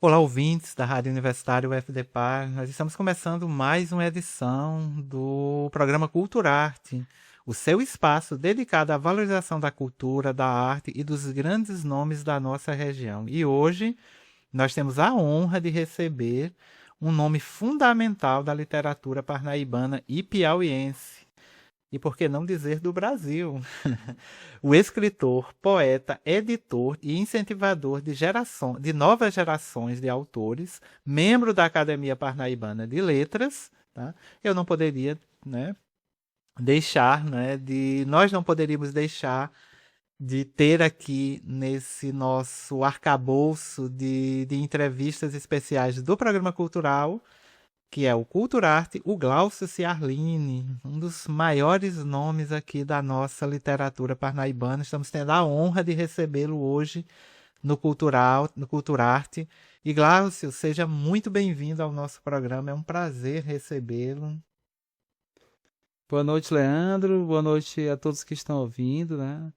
Olá, ouvintes da Rádio Universitária UFDPar. Nós estamos começando mais uma edição do programa Culturarte, o seu espaço dedicado à valorização da cultura, da arte e dos grandes nomes da nossa região. E hoje nós temos a honra de receber um nome fundamental da literatura parnaibana e piauiense. E por que não dizer do Brasil? O escritor, poeta, editor e incentivador de novas gerações de autores, membro da Academia Parnaibana de Letras, tá? Eu não poderia, né, nós não poderíamos deixar de ter aqui nesse nosso arcabouço de entrevistas especiais do programa cultural, que é o Culturarte, o Glaucio Ciarline, um dos maiores nomes aqui da nossa literatura parnaibana. Estamos tendo a honra de recebê-lo hoje no Culturarte. E Glaucio, seja muito bem-vindo ao nosso programa. É um prazer recebê-lo. Boa noite, Leandro. Boa noite a todos que estão ouvindo, né?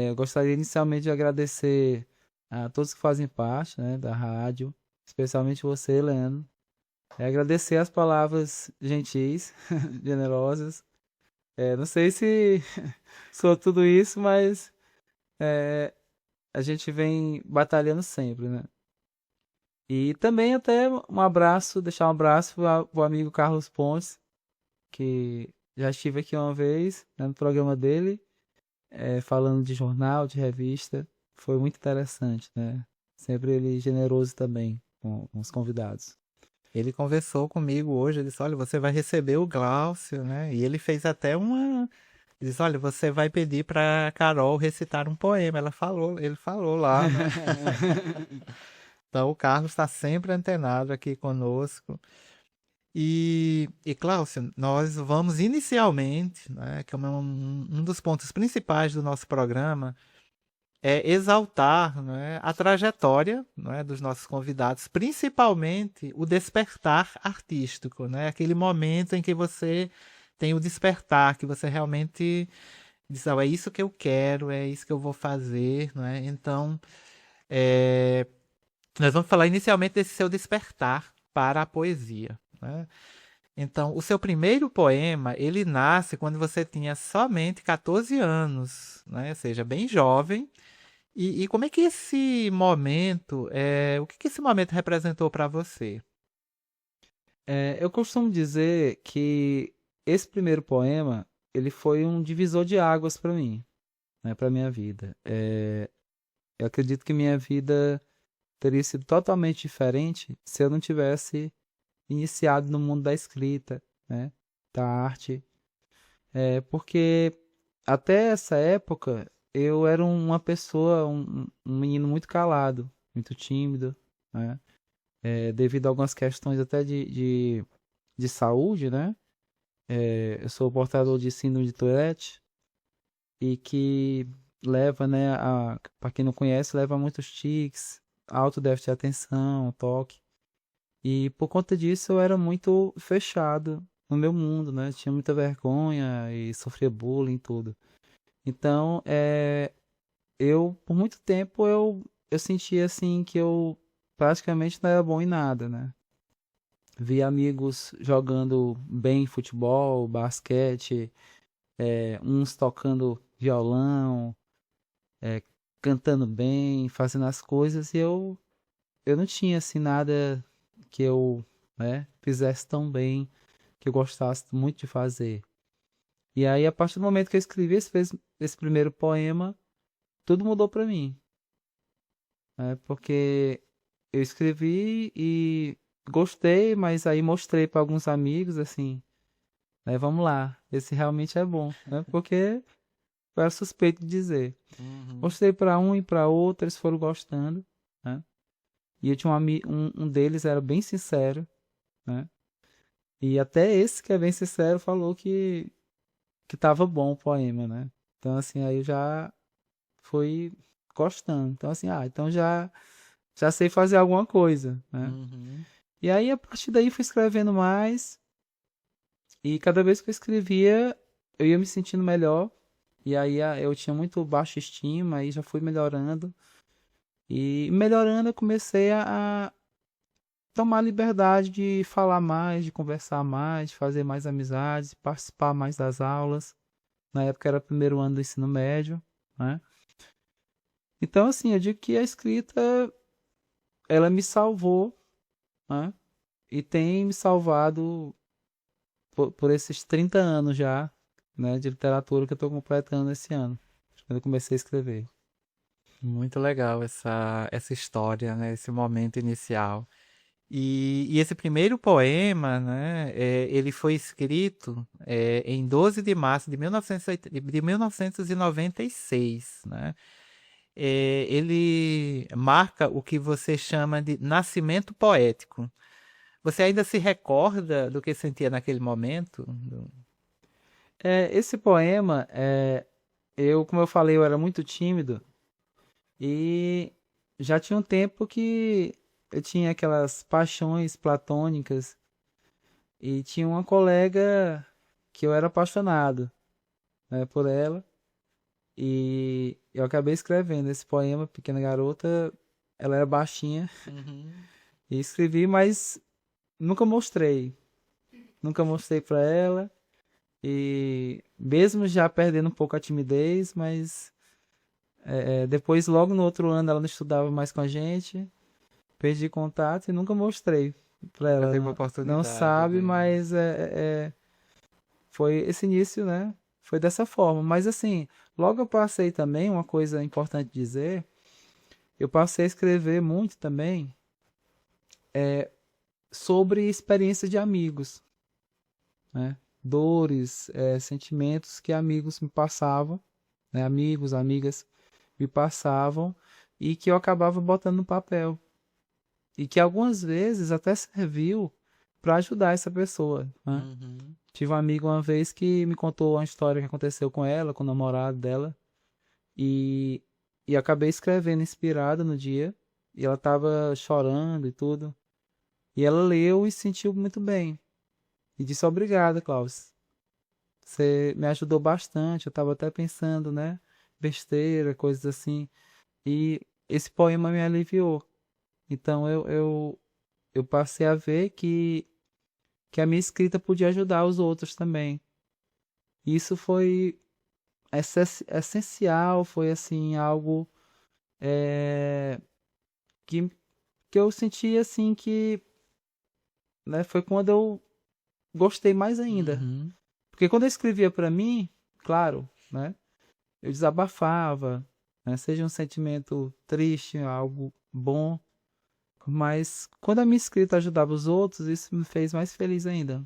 Eu gostaria inicialmente de agradecer a todos que fazem parte, né, da rádio, especialmente você, Leandro. Agradecer as palavras gentis, generosas. Não sei se sou tudo isso, mas é, a gente vem batalhando sempre, né? E também até um abraço, deixar um abraço para o amigo Carlos Pontes, que já estive aqui uma vez, né, no programa dele. Falando de jornal, de revista. Foi muito interessante, né? Sempre ele generoso também com os convidados. Ele conversou comigo hoje, ele disse, olha, você vai receber o Glaucio, né? E ele fez até uma... Ele disse, olha, você vai pedir para Carol recitar um poema. Ele falou lá, né? Então o Carlos está sempre antenado aqui conosco. Cláudio, nós vamos inicialmente, né, que é um dos pontos principais do nosso programa, é exaltar, né, a trajetória, né, dos nossos convidados, principalmente o despertar artístico, né, aquele momento em que você tem o despertar, que você realmente diz, é isso que eu quero, é isso que eu vou fazer, né? Então, é, nós vamos falar inicialmente desse seu despertar para a poesia, né? Então, o seu primeiro poema, ele nasce quando você tinha somente 14 anos, né? Ou seja, bem jovem. E como é que esse momento, o que esse momento representou para você? Eu costumo dizer que esse primeiro poema ele foi um divisor de águas para mim, né, para minha vida. Eu acredito que minha vida teria sido totalmente diferente se eu não tivesse iniciado no mundo da escrita, né, da arte. Porque até essa época eu era uma pessoa, um menino muito calado, muito tímido, né? Devido a algumas questões até de saúde, né? Eu sou portador de síndrome de Tourette e que leva, né, para quem não conhece, leva a muitos tics, alto déficit de atenção, toque. E por conta disso eu era muito fechado no meu mundo, né? Tinha muita vergonha e sofria bullying e tudo. Então, por muito tempo, eu sentia assim que eu praticamente não era bom em nada, né? Vi amigos jogando bem futebol, basquete, uns tocando violão, é, cantando bem, fazendo as coisas, e eu não tinha assim nada que eu, né, fizesse tão bem, que eu gostasse muito de fazer. E aí, a partir do momento que eu escrevi esse primeiro poema, tudo mudou para mim, né? Porque eu escrevi e gostei, mas aí mostrei para alguns amigos assim, né? Vamos lá, esse realmente é bom, né? Porque eu era suspeito de dizer. Uhum. Mostrei para um e para outro, eles foram gostando, né? E eu tinha um deles era bem sincero, né? E até esse que é bem sincero falou que tava bom o poema, né? Então assim, aí eu já fui gostando. Então assim, então já sei fazer alguma coisa, né? Uhum. E aí, a partir daí, fui escrevendo mais. E cada vez que eu escrevia, eu ia me sentindo melhor. E aí, eu tinha muito baixa estima, aí já fui melhorando. E melhorando, eu comecei tomar liberdade de falar mais, de conversar mais, de fazer mais amizades, participar mais das aulas. Na época era o primeiro ano do ensino médio, né? Então, assim, eu digo que a escrita, ela me salvou, né? E tem me salvado por esses 30 anos já, né, de literatura que eu estou completando esse ano, quando eu comecei a escrever. Muito legal essa história, né? Esse momento inicial. E esse primeiro poema, né? Ele foi escrito em 12 de março de 1996, né? Ele marca o que você chama de nascimento poético. Você ainda se recorda do que sentia naquele momento? Esse poema, como eu falei, eu era muito tímido e já tinha um tempo que eu tinha aquelas paixões platônicas e tinha uma colega que eu era apaixonado, né, por ela. E eu acabei escrevendo esse poema, Pequena Garota. Ela era baixinha Uhum. e escrevi, mas nunca mostrei. Nunca mostrei pra ela. E mesmo já perdendo um pouco a timidez, mas depois, logo no outro ano, ela não estudava mais com a gente. Perdi contato e nunca mostrei pra Já ela. teve Não, não oportunidade, sabe, né? mas foi esse início, né? Foi dessa forma. Mas assim, logo eu passei também, uma coisa importante dizer, eu passei a escrever muito também sobre experiências de amigos, né? Dores, sentimentos que amigos me passavam, né? Amigos, amigas me passavam e que eu acabava botando no papel. E que algumas vezes até serviu para ajudar essa pessoa, né? Uhum. Tive um amigo uma vez que me contou uma história que aconteceu com ela, com o namorado dela, e, e acabei escrevendo inspirada no dia, e ela tava chorando e tudo. E ela leu e se sentiu muito bem. E disse obrigada, Klaus. Você me ajudou bastante. Eu tava até pensando, né? Besteira, coisas assim. E esse poema me aliviou. Então eu passei a ver que a minha escrita podia ajudar os outros também. Isso foi essencial, foi assim, algo é, que, que eu senti assim que, né, foi quando eu gostei mais ainda. Uhum. Porque quando eu escrevia pra mim, claro, né? Eu desabafava, né? Seja um sentimento triste, algo bom. Mas quando a minha escrita ajudava os outros, isso me fez mais feliz ainda.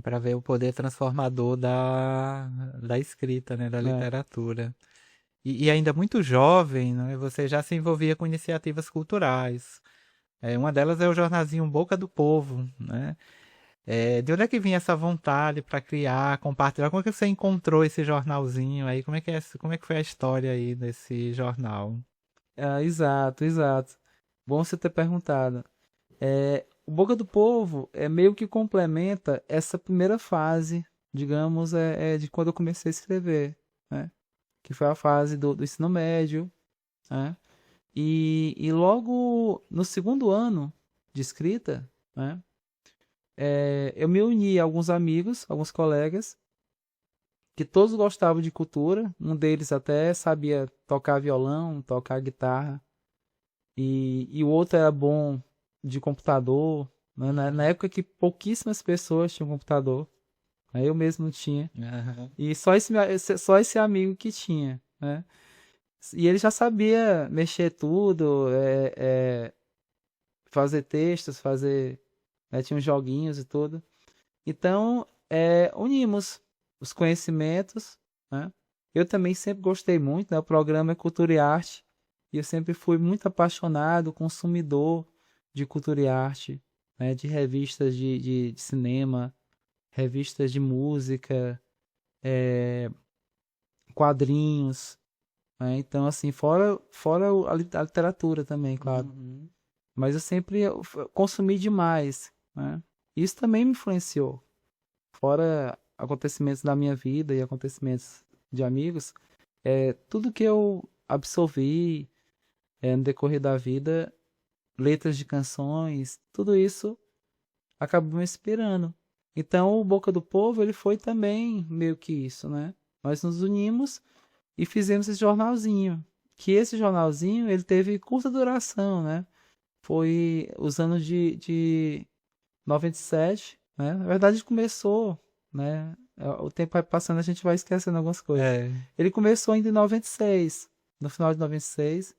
Para ver o poder transformador da escrita, né? Da É, literatura. E ainda muito jovem, né? Você já se envolvia com iniciativas culturais. Uma delas é o jornalzinho Boca do Povo, né? De onde é que vinha essa vontade para criar, compartilhar? Como é que você encontrou esse jornalzinho aí? Como é que foi a história aí desse jornal? exato, exato. Bom você ter perguntado. O Boca do Povo meio que complementa essa primeira fase, digamos, de quando eu comecei a escrever, né? Que foi a fase do ensino médio, né? E logo no segundo ano de escrita, né? Eu me uni a alguns amigos, alguns colegas, que todos gostavam de cultura. Um deles até sabia tocar violão, tocar guitarra. E o outro era bom de computador, né? Na Uhum. época que pouquíssimas pessoas tinham computador. Aí eu mesmo não tinha. Aham. E só esse amigo que tinha, né? E ele já sabia mexer tudo, fazer textos, tinha uns joguinhos e tudo. Então, unimos os conhecimentos, né? Eu também sempre gostei muito, né? O programa é Cultura e Arte, e eu sempre fui muito apaixonado, consumidor de cultura e arte, né? De revistas de cinema, revistas de música, quadrinhos, né? Então, assim, fora a literatura também, claro. Uhum. Mas eu sempre consumi demais, né? Isso também me influenciou. Fora acontecimentos da minha vida e acontecimentos de amigos, tudo que eu absorvi no decorrer da vida, letras de canções, tudo isso acabou me inspirando. Então, o Boca do Povo, ele foi também meio que isso, né? Nós nos unimos e fizemos esse jornalzinho. Que esse jornalzinho, ele teve curta duração, né? Foi os anos de 97, né? Na verdade, começou, né? O tempo vai passando, a gente vai esquecendo algumas coisas. É, Ele começou ainda em 96, no final de 96,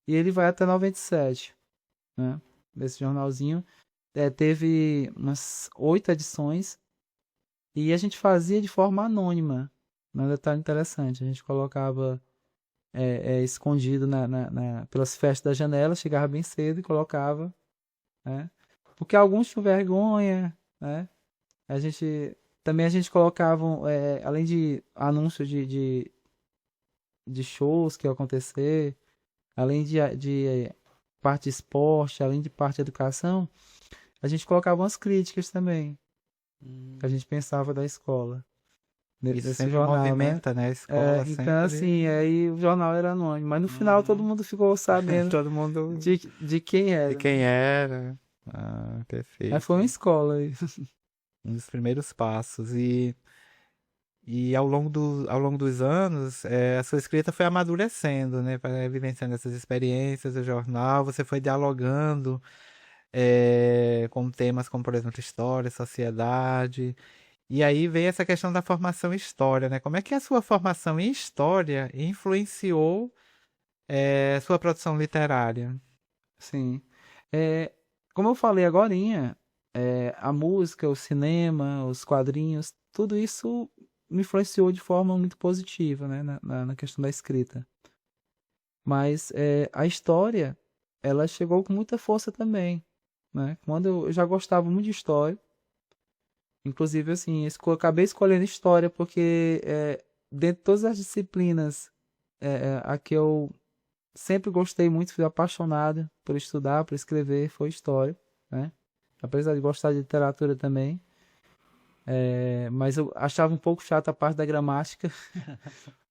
e ele vai até 97, né? Desse jornalzinho. Teve umas 8 edições e a gente fazia de forma anônima. Um detalhe interessante, a gente colocava escondido pelas festas da janela, chegava bem cedo e colocava, né? Porque alguns tinham vergonha, né? A gente colocava, além de anúncios de shows que iam acontecer, além de parte de esporte, além de parte de educação, a gente colocava umas críticas também, que a gente pensava da escola, isso desse sempre jornal, né? movimenta, né? A escola Então, assim, sempre. aí o jornal era anônimo, mas no final todo mundo ficou sabendo Todo mundo de quem de era, quem né? era. Ah, Aí foi perfeito. uma escola isso. Um dos primeiros passos. E ao longo dos anos, a sua escrita foi amadurecendo, né? Vivenciando essas experiências, o jornal, você foi dialogando com temas como, por exemplo, história, sociedade. E aí veio essa questão da formação em história, né? Como é que a sua formação em história influenciou sua produção literária? Sim. É, como eu falei agorinha, a música, o cinema, os quadrinhos, tudo isso me influenciou de forma muito positiva, né, na questão da escrita. Mas a história, ela chegou com muita força também, né? Quando eu já gostava muito de história, inclusive assim, acabei escolhendo história porque dentre todas as disciplinas, a que eu sempre gostei muito, fui apaixonado por estudar, por escrever, foi história, né? Apesar de gostar de literatura também. Mas eu achava um pouco chata a parte da gramática.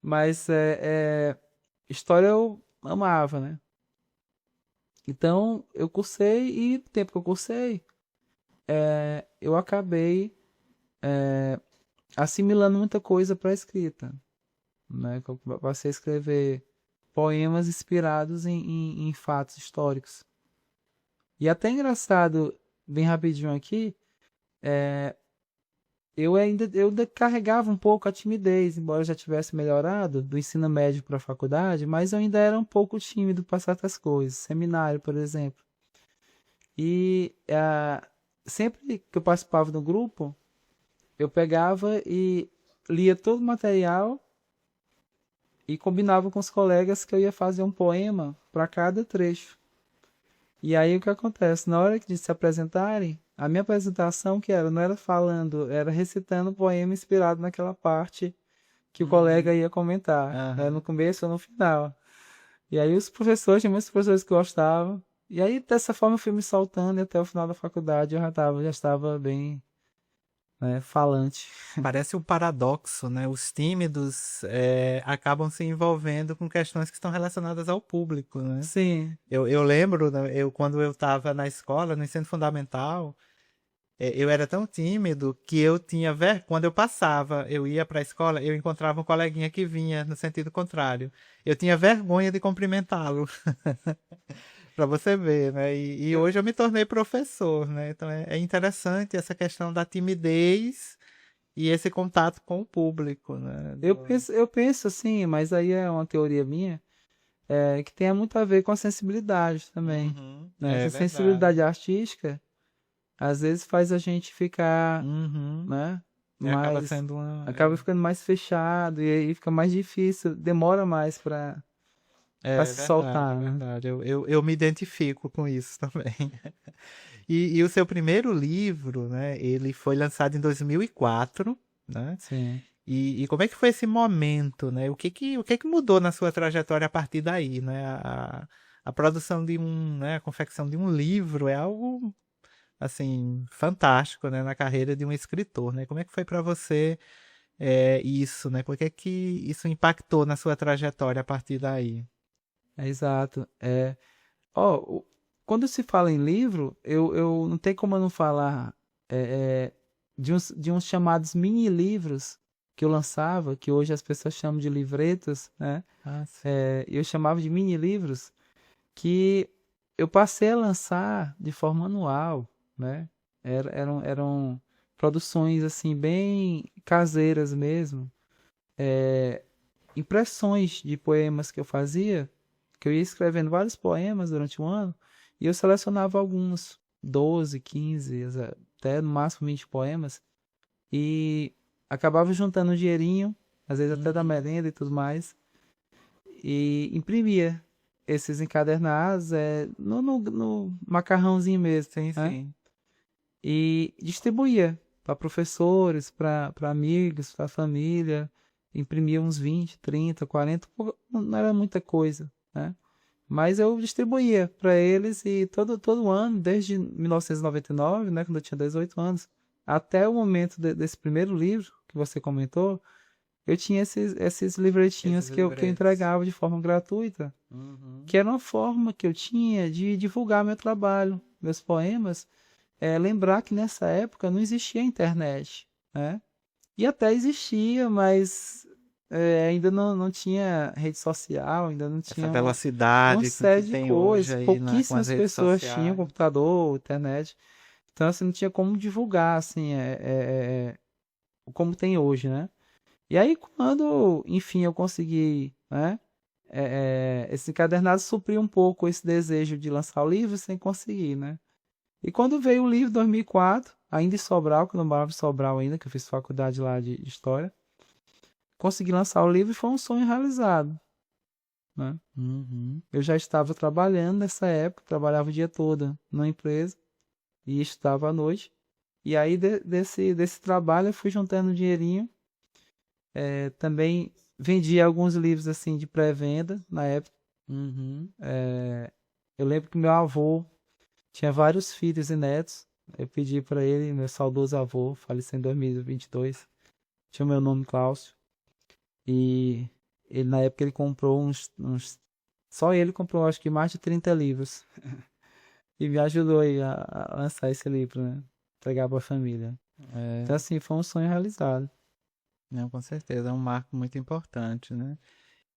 Mas história eu amava, né? Então eu cursei e no tempo que eu cursei, eu acabei assimilando muita coisa para a escrita, né? Eu passei a escrever poemas inspirados em fatos históricos. E até engraçado, bem rapidinho aqui, eu ainda carregava um pouco a timidez, embora eu já tivesse melhorado do ensino médio para a faculdade, mas eu ainda era um pouco tímido para certas coisas, seminário, por exemplo. E sempre que eu participava do grupo, eu pegava e lia todo o material e combinava com os colegas que eu ia fazer um poema para cada trecho. E aí o que acontece? Na hora de se apresentarem, a minha apresentação não era falando, era recitando um poema inspirado naquela parte que o colega ia comentar, né? No Aham. começo ou no final. E aí os professores, tinha muitos professores que gostavam. E aí dessa forma eu fui me soltando e até o final da faculdade eu já estava bem, né, falante. Parece um paradoxo, né? Os tímidos acabam se envolvendo com questões que estão relacionadas ao público, né? Sim. Eu lembro, né, quando eu estava na escola, no ensino fundamental, eu era tão tímido que eu tinha quando eu passava, eu ia para a escola, eu encontrava um coleguinha que vinha no sentido contrário. Eu tinha vergonha de cumprimentá-lo, para você ver, né? E Eu, hoje eu me tornei professor, né? Então é interessante essa questão da timidez e esse contato com o público, né? eu penso assim, mas aí é uma teoria minha, que tem muito a ver com a sensibilidade também, Uhum, né? é Essa verdade. sensibilidade artística às vezes faz a gente ficar, Uhum. né, Acaba mais sendo uma. acaba ficando mais fechado e aí fica mais difícil, demora mais para É se verdade, é soltar, né? verdade. Eu me identifico com isso também. E o seu primeiro livro, né? Ele foi lançado em 2004, né? Sim. E como é que foi esse momento, né? O que que mudou na sua trajetória a partir daí, né? A produção de a confecção de um livro é algo, assim, fantástico, né? Na carreira de um escritor, né? Como é que foi para você, isso, né? Por que que isso impactou na sua trajetória a partir daí? Exato. Ó, quando se fala em livro, eu não tem como eu não falar de uns chamados mini-livros que eu lançava, que hoje as pessoas chamam de livretos, né? Ah, sim. Eu chamava de mini-livros, que eu passei a lançar de forma anual, né? Eram produções assim bem caseiras mesmo, impressões de poemas que eu fazia, que eu ia escrevendo vários poemas durante o ano, e eu selecionava alguns, 12, 15, até no máximo 20 poemas, e acabava juntando um dinheirinho, às vezes até da Uhum. merenda e tudo mais, e imprimia esses encadernados no macarrãozinho mesmo, Sim, né? sim. E distribuía para professores, para amigos, para família. Imprimia uns 20, 30, 40, não era muita coisa, né? Mas eu distribuía para eles e todo ano, desde 1999, né, quando eu tinha 18 anos, até o momento desse primeiro livro que você comentou, eu tinha esses livretinhos Esses que eu livretos. entregava de forma gratuita, Uhum. que era uma forma que eu tinha de divulgar meu trabalho, meus poemas, lembrar que nessa época não existia internet, né? E até existia, mas ainda não tinha rede social, ainda não Essa tinha uma velocidade com que série de tem hoje coisas. aí com as Pouquíssimas redes pessoas tinham sociais. computador, internet. Então, assim, não tinha como divulgar, assim, como tem hoje, né? E aí, quando, enfim, eu consegui, né? Esse encadernado supriu um pouco esse desejo de lançar o livro sem conseguir, né? E quando veio o livro, em 2004, ainda em Sobral, que eu não morava em Sobral ainda, que eu fiz faculdade lá de História, consegui lançar o livro e foi um sonho realizado, né? Uhum. Eu já estava trabalhando nessa época, trabalhava o dia todo na empresa e estudava à noite. E aí desse trabalho eu fui juntando um dinheirinho. Também vendi alguns livros assim de pré-venda na época. Uhum. Eu lembro que meu avô tinha vários filhos e netos. Eu pedi para ele, meu saudoso avô, faleceu em 2022, tinha o meu nome Cláudio. E ele, na época ele comprou só ele comprou acho que mais de 30 livros. E me ajudou aí a lançar esse livro, né? Entregar pra família. É, Então assim, foi um sonho realizado. não, com certeza, é um marco muito importante, né?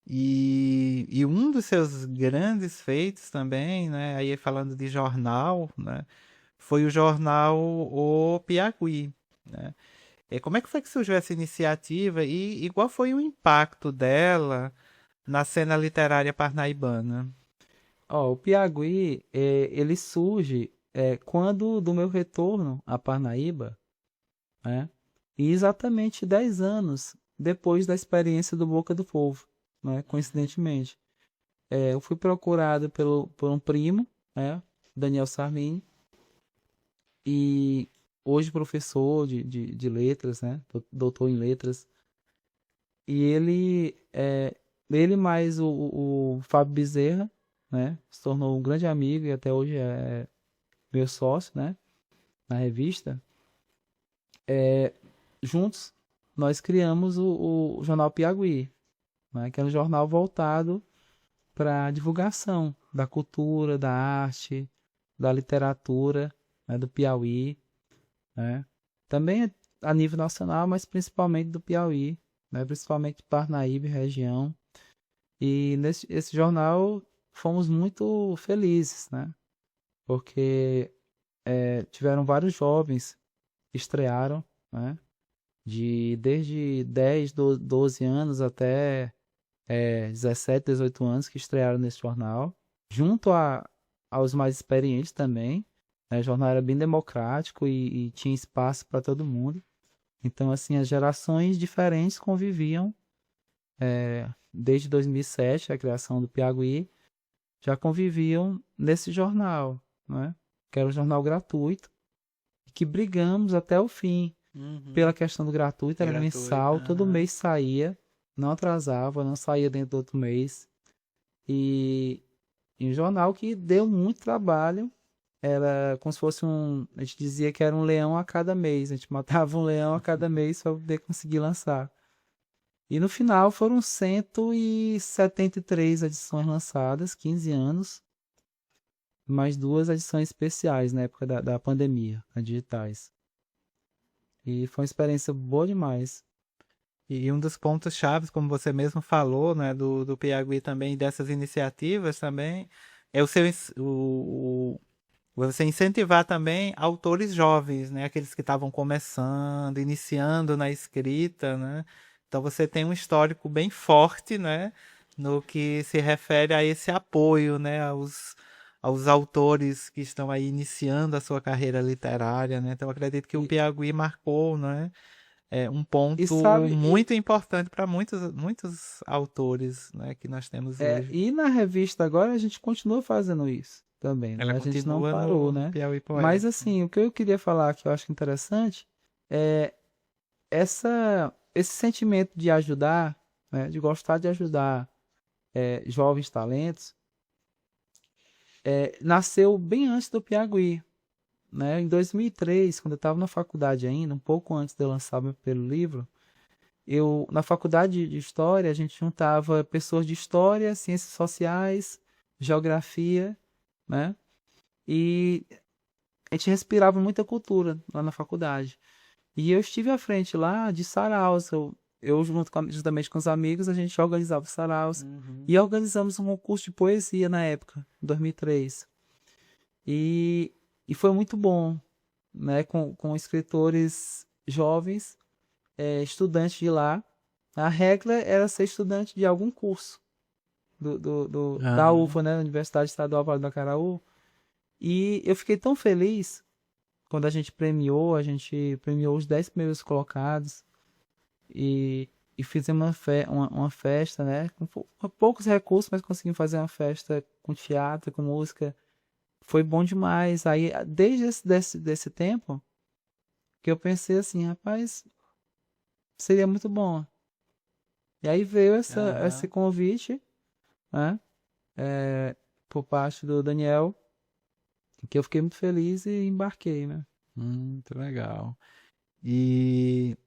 E um dos seus grandes feitos também, né? Aí falando de jornal, né? Foi o jornal O Piauí, né? E como é que foi que surgiu essa iniciativa e qual foi o impacto dela na cena literária parnaibana? Ó, o Piauí, ele surge quando do meu retorno a Parnaíba, né? E exatamente 10 anos depois da experiência do Boca do Povo, né? Coincidentemente. Eu fui procurado por um primo, né? Daniel Sarmini, e hoje professor de letras, né? Doutor em letras. E ele mais o Fábio Bezerra, né? Se tornou um grande amigo e até hoje é meu sócio, né? Na revista. Juntos, nós criamos o Jornal Piauí, né? Que era um jornal voltado para divulgação da cultura, da arte, da literatura, né? Do Piauí, né? Também a nível nacional, mas principalmente do Piauí, né? Principalmente Parnaíba e região. E nesse esse jornal fomos muito felizes, né? Porque tiveram vários jovens que estrearam, né? Desde 10, 12 anos até 17, 18 anos que estrearam nesse jornal, junto aos mais experientes também, né? O jornal era bem democrático e tinha espaço para todo mundo. Então, assim, as gerações diferentes conviviam desde 2007, a criação do Piauí, já conviviam nesse jornal, né? Que era um jornal gratuito, e que brigamos até o fim pela Uhum. questão do gratuito, É era gratuito. mensal, todo Aham. mês saía, não atrasava, não saía dentro do outro mês. E um jornal que deu muito trabalho, era como se fosse a gente dizia que era um leão a cada mês, a gente matava um leão a cada mês para poder conseguir lançar. E no final foram 173 edições lançadas, 15 anos, mais 2 edições especiais na época da pandemia, as digitais. E foi uma experiência boa demais. E um dos pontos chaves, como você mesmo falou, né, do Piauí também, dessas iniciativas também, é você incentivar também autores jovens, né, aqueles que estavam começando, iniciando na escrita, né? Então você tem um histórico bem forte, né, no que se refere a esse apoio, né, aos autores que estão aí iniciando a sua carreira literária, né? Então eu acredito que o E, Piauí marcou, né, um e ponto sabe, muito importante para muitos autores, né, que nós temos hoje. e na revista agora a gente continua fazendo isso também, né? Ela A gente não continua parou, no né? Piauí Mas Poético. assim, o que eu queria falar que eu acho interessante é esse sentimento de ajudar, né? De gostar de ajudar jovens talentos, nasceu bem antes do Piauí, né? Em 2003, quando eu estava na faculdade ainda, um pouco antes de eu lançar meu primeiro livro, na faculdade de História, a gente juntava pessoas de História, Ciências Sociais, Geografia, né? E a gente respirava muita cultura lá na faculdade. E eu estive à frente lá de saraus. Eu juntamente com os amigos, a gente organizava os saraus. Uhum. E organizamos um concurso de poesia na época, em 2003. E, e foi muito bom, né? Com escritores jovens, estudantes de lá. A regra era ser estudante de algum curso da Ah, UFA, né? Universidade Estadual Vale do Acaraú. E eu fiquei tão feliz quando a gente premiou os 10 primeiros colocados e fizemos uma festa, né? Com poucos recursos, mas conseguimos fazer uma festa com teatro, com música. Foi bom demais. Aí, desde desse tempo, que eu pensei assim, rapaz, seria muito bom. E aí veio esse aham. convite, né? Por parte do Daniel, que eu fiquei muito feliz e embarquei, né? Muito legal. E,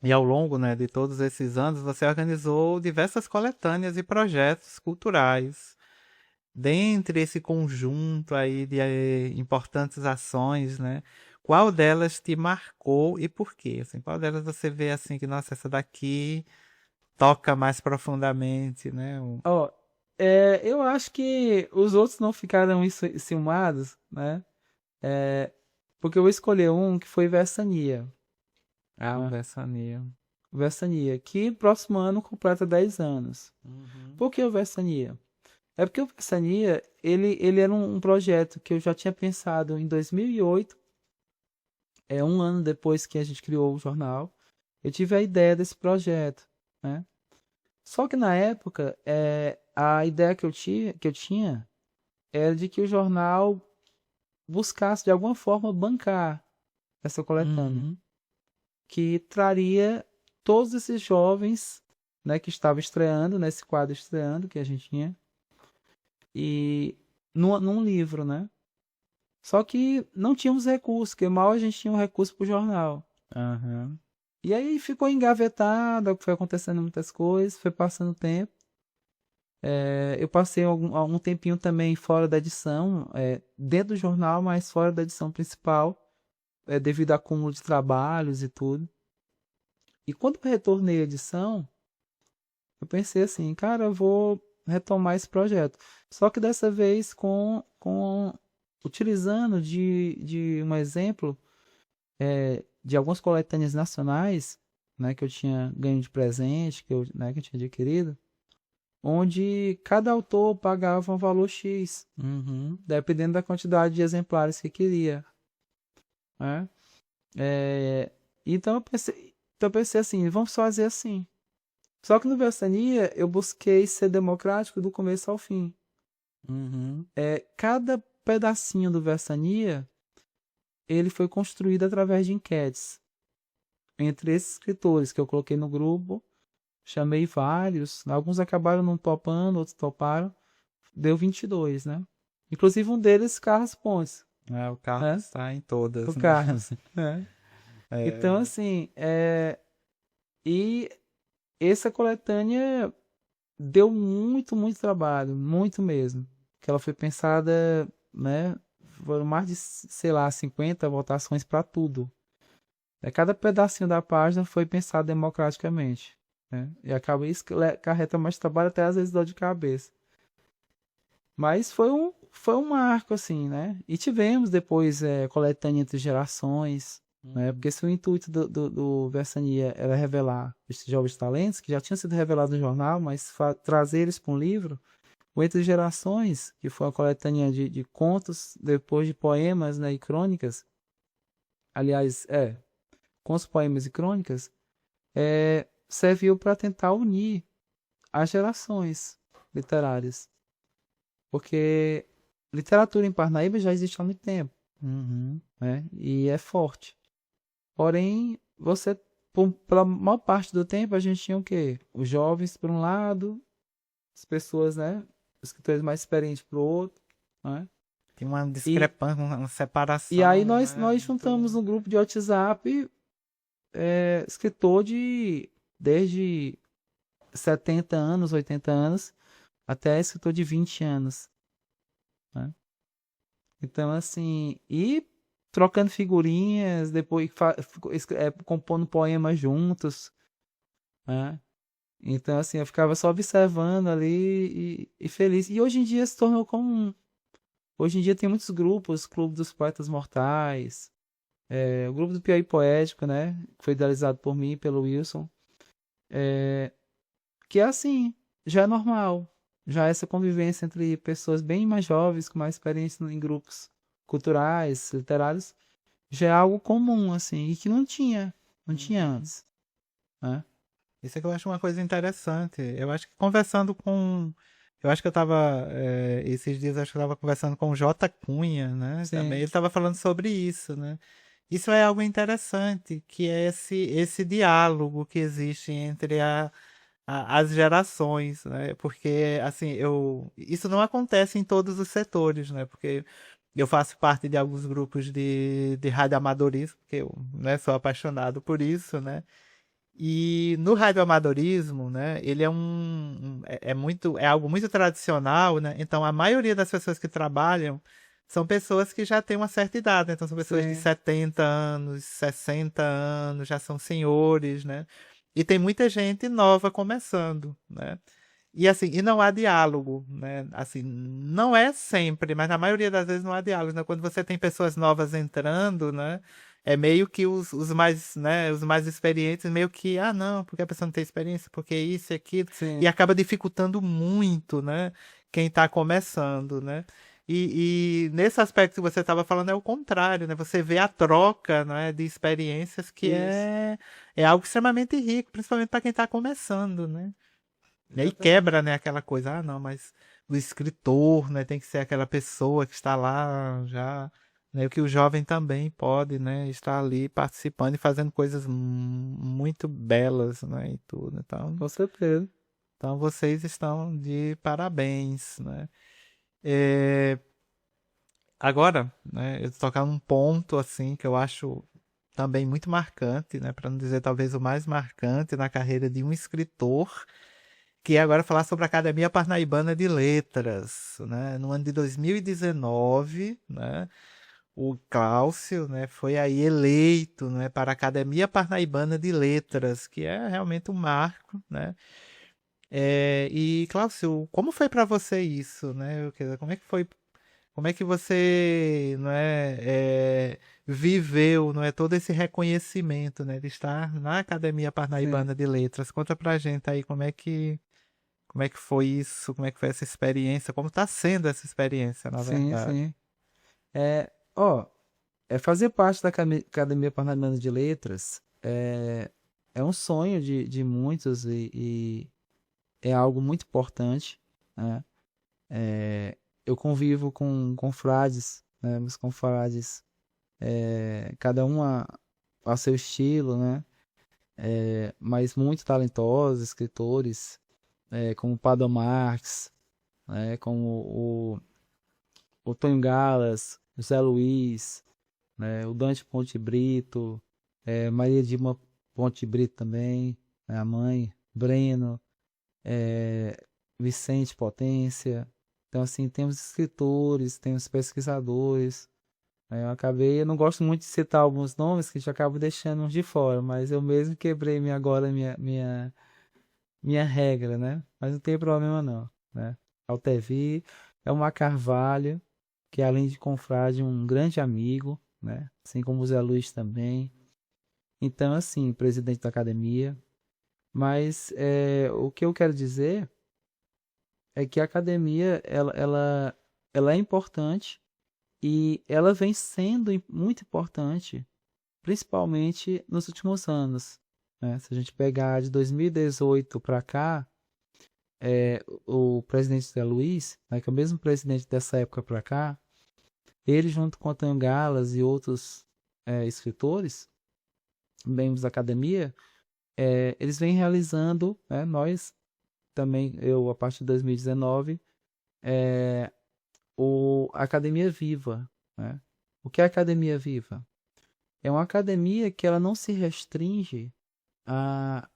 e ao longo, né, de todos esses anos, você organizou diversas coletâneas e projetos culturais. Dentre esse conjunto aí de importantes ações, né? Qual delas te marcou e por quê? Assim, qual delas você vê assim que, nossa, essa daqui toca mais profundamente, né? Ó, eu acho que os outros não ficaram enciumados, né? É, porque eu vou escolher um que foi Versania, Ah, o né? Vessania. Versania, que próximo ano completa 10 anos. Uhum. Por que o Versania? É porque o Versania, ele era um projeto que eu já tinha pensado em 2008, um ano depois que a gente criou o jornal. Eu tive a ideia desse projeto, né? Só que na época, a ideia que eu tinha era de que o jornal buscasse de alguma forma bancar essa coletânea, Uhum. que traria todos esses jovens, né, que estavam estreando, nesse quadro estreando que a gente tinha, e num livro, né? Só que não tínhamos recursos, que mal a gente tinha um recurso para o jornal. Aham. E aí ficou engavetado, foi acontecendo muitas coisas, foi passando o tempo. Eu passei algum tempinho também fora da edição, dentro do jornal, mas fora da edição principal, devido a acúmulo de trabalhos e tudo. E quando eu retornei à edição, eu pensei assim, cara, eu vou retomar esse projeto. Só que dessa vez utilizando de um exemplo de algumas coletâneas nacionais, né, que eu tinha ganho de presente, né, que eu tinha adquirido, onde cada autor pagava um valor X, Uhum. dependendo da quantidade de exemplares que queria, né? É, então eu pensei assim, vamos fazer assim. Só que no Vestania eu busquei ser democrático do começo ao fim. Uhum. Cada pedacinho do Vestania ele foi construído através de enquetes entre esses escritores que eu coloquei no grupo. Chamei vários, alguns acabaram não topando, outros toparam. Deu 22, né? Inclusive um deles, Carlos Pontes, É, o Carlos né? está em O todas, né? Carlos, né? Então, É. assim, e essa coletânea deu muito, muito trabalho, muito mesmo. Que ela foi pensada né? Foram mais de, sei lá, 50 votações para tudo. Cada pedacinho da página foi pensado democraticamente, né? E acaba isso que carreta mais trabalho, até às vezes dor de cabeça. Mas foi um marco, assim, né? E tivemos depois coletânea entre gerações, né? Porque se o intuito do Versania era revelar esses jovens talentos, que já tinham sido revelados no jornal, mas trazer eles para um livro, o Entre Gerações, que foi uma coletânea de contos, depois de poemas, né, e crônicas, aliás, contos, poemas e crônicas, serviu para tentar unir as gerações literárias. Porque literatura em Parnaíba já existe há muito tempo, Uhum. né? E é forte. Porém, pela maior parte do tempo, a gente tinha o quê? Os jovens, por um lado, as pessoas, né? Os escritores mais experientes, por outro, né? Tem uma E, discrepância, uma e aí separação, né? nós juntamos um grupo de WhatsApp, escritor desde 70 anos, 80 anos, até escritor de 20 anos, né? Então, assim, e trocando figurinhas, depois compondo poemas juntos, né? Então, assim, eu ficava só observando ali e feliz. E hoje em dia se tornou comum. Hoje em dia tem muitos grupos, Clube dos Poetas Mortais, o Grupo do Piauí Poético, né? Que foi idealizado por mim e pelo Wilson. Que é assim, já é normal. Já essa convivência entre pessoas bem mais jovens, com mais experiência em grupos culturais, literários, já é algo comum, assim, e que não tinha antes, né? Isso é que eu acho uma coisa interessante. Eu acho que conversando com. Eu acho que eu estava. Esses dias, acho que eu estava conversando com o J. Cunha, né? Também Sim, ele estava falando sobre isso, né? Isso é algo interessante, que é esse diálogo que existe entre as gerações, né? Porque, assim, isso não acontece em todos os setores, né? Porque eu faço parte de alguns grupos de radioamadorismo, porque eu, né, sou apaixonado por isso, né? E no radioamadorismo, né, ele é algo muito tradicional, né? Então a maioria das pessoas que trabalham são pessoas que já têm uma certa idade, né? Então são pessoas de sim, 70 anos, 60 anos, já são senhores, né? E tem muita gente nova começando, né? E assim, e não há diálogo, né? Assim, não é sempre, mas na maioria das vezes não há diálogo, né? Quando você tem pessoas novas entrando, né? É meio que os mais, né, os mais experientes, meio que, não, porque a pessoa não tem experiência, porque isso e aquilo, e sim, acaba dificultando muito, né, quem está começando, né? E nesse aspecto que você estava falando é o contrário, né? Você vê a troca, né, de experiências que isso, é algo extremamente rico, principalmente para quem está começando, né? E aí exatamente. quebra, né, aquela coisa, não, mas o escritor, né, tem que ser aquela pessoa que está lá já, né, que o jovem também pode, né, estar ali participando e fazendo coisas muito belas, né, e tudo. Com certeza. Então vocês estão de parabéns, né. É, agora, né, eu vou tocar num ponto, assim, que eu acho também muito marcante, né, para não dizer talvez o mais marcante na carreira de um escritor, que é agora falar sobre a Academia Parnaibana de Letras, né? No ano de 2019, né? O Cláudio, né, foi aí eleito, né, para a Academia Parnaibana de Letras, que é realmente um marco, né? E Cláudio, como foi para você isso, né? Como é que foi? Como é que você, não viveu, não é, todo esse reconhecimento, né, de estar na Academia Sim, Parnaibana de Letras? Conta pra gente aí como é que foi isso? Como é que foi essa experiência? Como está sendo essa experiência, na sim, verdade? sim. Ó, fazer parte da Academia Parnaíba de Letras é um sonho de muitos e é algo muito importante, né? Eu convivo com confrades, né? Meus confrades, cada um a seu estilo, né? Mas muito talentosos, escritores, como o Pado Marx, né? Como o Tonho Galas, o Zé Luiz, né? O Dante Ponte Brito, Maria Dilma Ponte Brito também, né? A mãe, Breno, Vicente Potência. Então, assim, tem os escritores, tem os pesquisadores. Eu não gosto muito de citar alguns nomes que já acabo deixando uns de fora, mas eu mesmo quebrei minha regra, né? Mas não tem problema não, né? Altevi é uma Carvalho, que além de confrade, um grande amigo, né? Assim como o Zé Luiz também. Então, assim, presidente da academia. Mas o que eu quero dizer é que a academia, ela é importante e ela vem sendo muito importante, principalmente nos últimos anos, né? Se a gente pegar de 2018 para cá, o presidente Zé Luiz, né, que é o mesmo presidente dessa época para cá, ele junto com Antônio Galas e outros escritores, membros da academia, eles vêm realizando, né, nós também, eu a partir de 2019, a Academia Viva, né? O que é a Academia Viva? É uma academia que ela não se restringe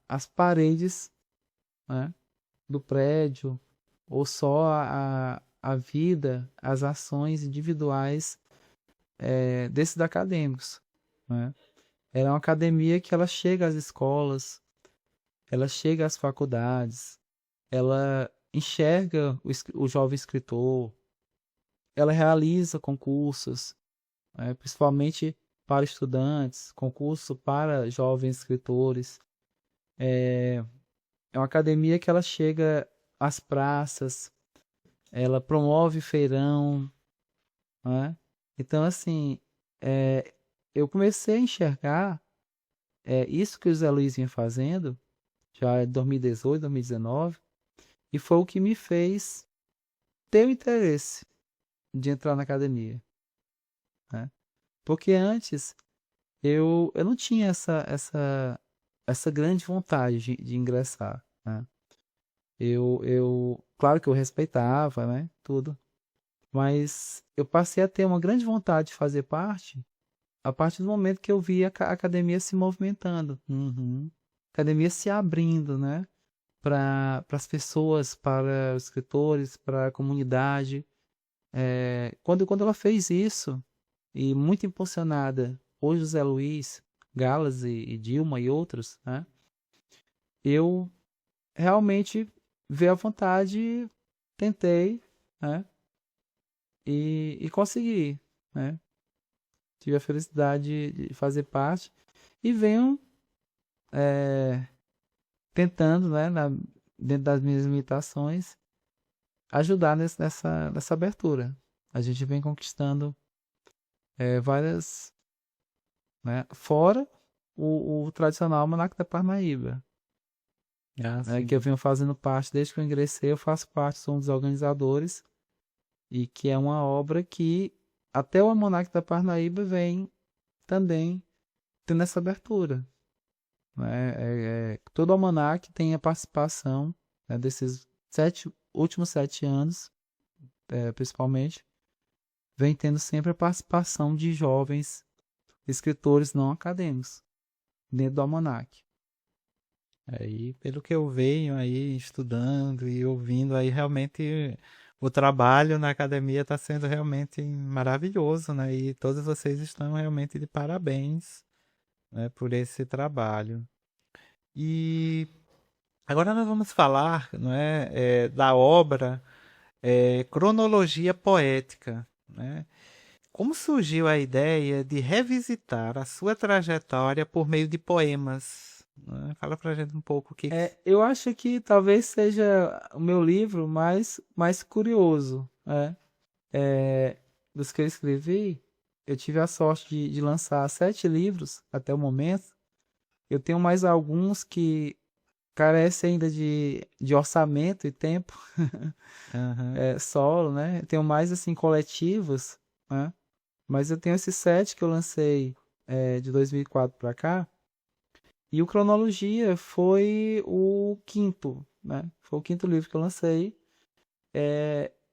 às paredes, né, do prédio ou só a vida, as ações individuais desses acadêmicos, né? Ela é uma academia que ela chega às escolas, ela chega às faculdades, ela enxerga o jovem escritor, ela realiza concursos, principalmente para estudantes, concurso para jovens escritores. É uma academia que ela chega às praças, ela promove feirão, né? Então, assim, eu comecei a enxergar isso que o Zé Luiz vinha fazendo, já em 2018, 2019, e foi o que me fez ter o interesse de entrar na academia, né? Porque antes eu não tinha essa grande vontade de ingressar, né? Claro que eu respeitava, né, tudo, mas eu passei a ter uma grande vontade de fazer parte a partir do momento que eu vi a academia se movimentando, Uhum. a academia se abrindo, né, para as pessoas, para os escritores, para a comunidade. Quando ela fez isso, e muito impulsionada por José Luiz, Galas e Dilma e outros, né, eu realmente vi a vontade, tentei, né, e consegui, né. Tive a felicidade de fazer parte e venho tentando, né, dentro das minhas limitações, ajudar nessa abertura. A gente vem conquistando várias, né, fora o tradicional Almanac da Parnaíba, Ah, né, sim. que eu venho fazendo parte desde que eu ingressei, eu faço parte, sou um dos organizadores, e que é uma obra que até o Almanac da Parnaíba vem também tendo essa abertura, né? Todo almanac tem a participação, né, desses últimos 7 anos, principalmente, vem tendo sempre a participação de jovens escritores não acadêmicos dentro do almanac. Aí, pelo que eu venho aí estudando e ouvindo aí, realmente o trabalho na academia está sendo realmente maravilhoso, né? E todos vocês estão realmente de parabéns, né, por esse trabalho. E agora nós vamos falar, não é, da obra Cronologia Poética, né? Como surgiu a ideia de revisitar a sua trajetória por meio de poemas? Né? Fala pra gente um pouco o que. Eu acho que talvez seja o meu livro mais curioso, né? Dos que eu escrevi. Eu tive a sorte de lançar 7 livros até o momento. Eu tenho mais alguns que carecem ainda de orçamento e tempo, Aham. solo, né? Eu tenho mais assim coletivos, né? Mas eu tenho esses 7 que eu lancei de 2004 para cá. E o Cronologia foi o quinto, né? Foi o quinto livro que eu lancei.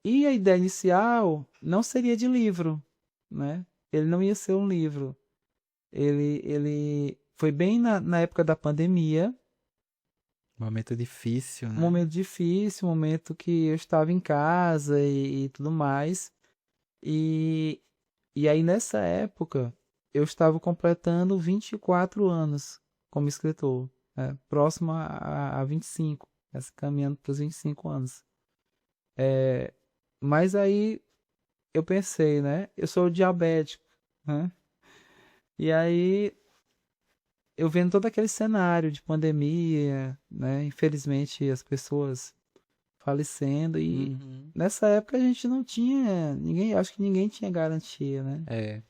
E a ideia inicial não seria de livro, né? Ele não ia ser um livro. Ele foi bem na época da pandemia. Momento difícil, Um né? momento difícil, um momento que eu estava em casa e tudo mais. E, e aí, nessa época, eu estava completando 24 anos como escritor, né? Próximo a 25, caminhando para os 25 anos. Mas aí eu pensei, né? Eu sou diabético, né? E aí eu vendo todo aquele cenário de pandemia, né? Infelizmente as pessoas falecendo e Uhum. nessa época a gente não tinha, ninguém, acho que ninguém tinha garantia, né? É,